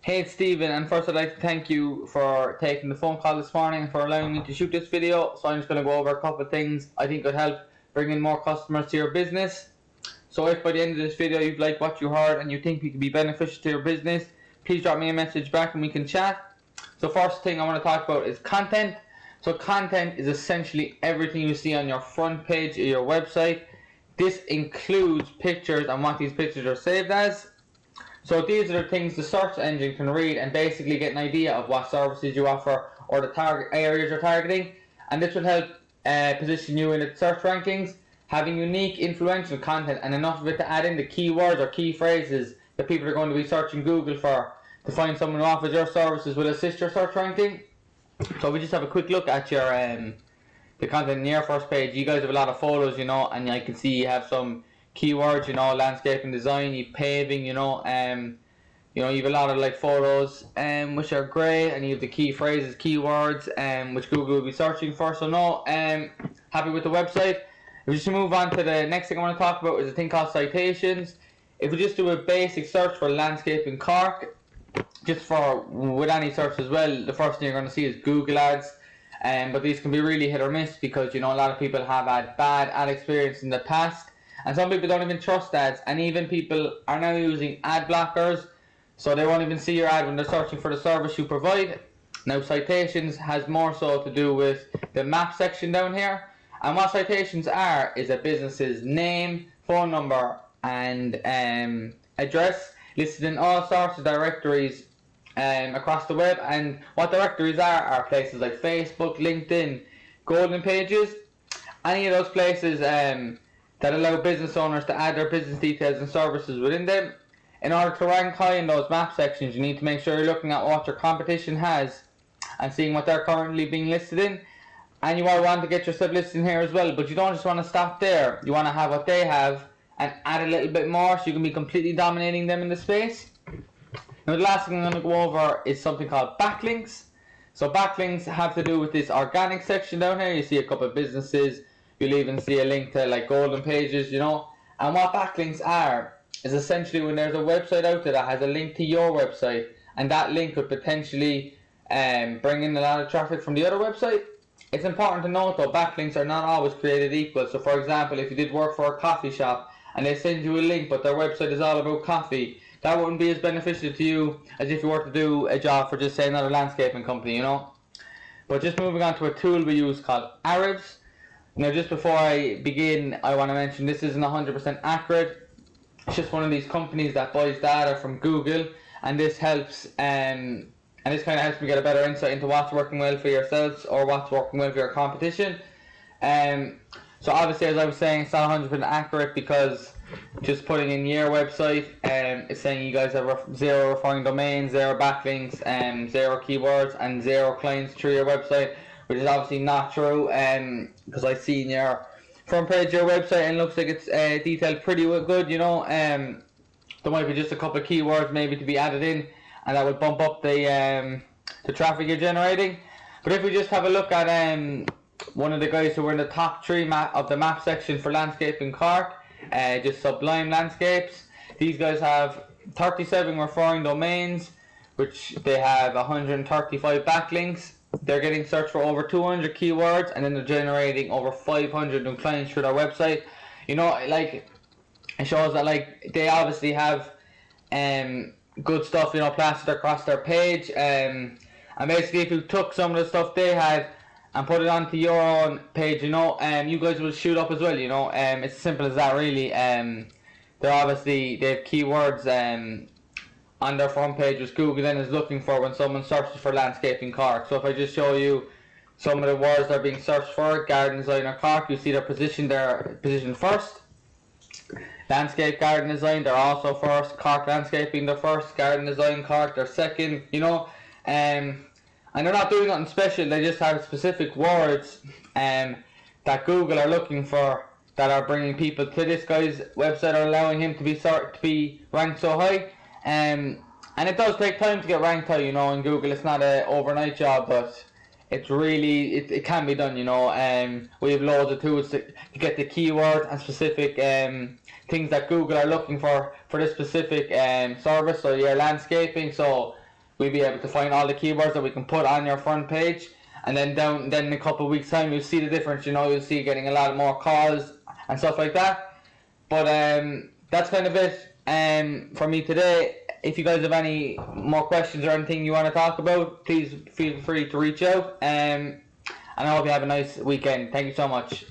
Hey, it's Stephen, and first I'd like to thank you for taking the phone call this morning and for allowing me to shoot this video. So I'm just going to go over a couple of things I think could help bring in more customers to your business. So if by the end of this video you've liked what you heard and you think we could be beneficial to your business, please drop me a message back and we can chat. So first thing I want to talk about is content. So content is essentially everything you see on your front page of your website. This includes pictures and what these pictures are saved as. So these are the things the search engine can read and basically get an idea of what services you offer or the target areas you're targeting, and this will help position you in the search rankings. Having unique, influential content and enough of it to add in the keywords or key phrases that people are going to be searching Google for to find someone who offers your services will assist your search ranking. So we just have a quick look at your the content in your first page. You guys have a lot of photos, and I can see you have some keywords, landscaping design, you paving, you have a lot of like photos, which are great, and you have the key phrases, keywords, which Google will be searching for. So happy with the website. If we just move on to the next thing I want to talk about is a thing called citations. If we just do a basic search for landscaping Cork, with any search as well, the first thing you're going to see is Google ads. But these can be really hit or miss because a lot of people have had bad ad experience in the past. And some people don't even trust ads, and even people are now using ad blockers, so they won't even see your ad when they're searching for the service you provide. Now citations has more so to do with the map section down here, and what citations are is a business's name, phone number and address listed in all sorts of directories across the web. And what directories are places like Facebook, LinkedIn, Golden Pages, any of those places that allow business owners to add their business details and services within them. In order to rank high in those map sections, you need to make sure you're looking at what your competition has and seeing what they're currently being listed in. And you want to get yourself listed in here as well, but you don't just want to stop there. You want to have what they have and add a little bit more so you can be completely dominating them in the space. Now the last thing I'm going to go over is something called backlinks. So backlinks have to do with this organic section down here. You see a couple of businesses. You'll even see a link to like Golden Pages, And what backlinks are is essentially when there's a website out there that has a link to your website, and that link could potentially bring in a lot of traffic from the other website. It's important to note though, backlinks are not always created equal. So for example, if you did work for a coffee shop and they send you a link but their website is all about coffee, that wouldn't be as beneficial to you as if you were to do a job for just say another landscaping company, But just moving on to a tool we use called Arabs. Now just before I begin, I want to mention this isn't 100% accurate. It's just one of these companies that buys data from Google, and this helps and this kind of helps me get a better insight into what's working well for yourselves or what's working well for your competition. So obviously, as I was saying, it's not 100% accurate because just putting in your website, it's saying you guys have 0 referring domains, 0 backlinks, 0 keywords, and 0 clients through your website, which is obviously not true, because I've seen your front page of your website and it looks like it's detailed pretty good, There might be just a couple of keywords maybe to be added in, and that would bump up the traffic you're generating. But if we just have a look at one of the guys who were in the top 3 of the map section for landscaping Cork, just Sublime Landscapes, these guys have 37 referring domains, which they have 135 backlinks. They're getting searched for over 200 keywords, and then they're generating over 500 new clients through their website. It shows that they obviously have good stuff, plastered across their page. And basically, if you took some of the stuff they had and put it onto your own page, you guys will shoot up as well. It's as simple as that, really. They have keywords on their front page, which Google then is looking for when someone searches for landscaping Cork. So if I just show you some of the words that are being searched for, garden designer Cork, you see they're positioned first. Landscape garden design, they're also first. Cork landscaping, they're first. Garden design Cork, they're second. And they're not doing nothing special. They just have specific words that Google are looking for that are bringing people to this guy's website or allowing him to be ranked so high. And it does take time to get ranked high, in Google. It's not an overnight job, but it's really, it can be done, we have loads of tools to get the keyword and specific things that Google are looking for this specific service, so your landscaping. So we'll be able to find all the keywords that we can put on your front page. And then then in a couple of weeks time, you'll see the difference. You'll see getting a lot more calls and stuff like that. But that's kind of it for me today. If you guys have any more questions or anything you want to talk about, please feel free to reach out. And I hope you have a nice weekend. Thank you so much.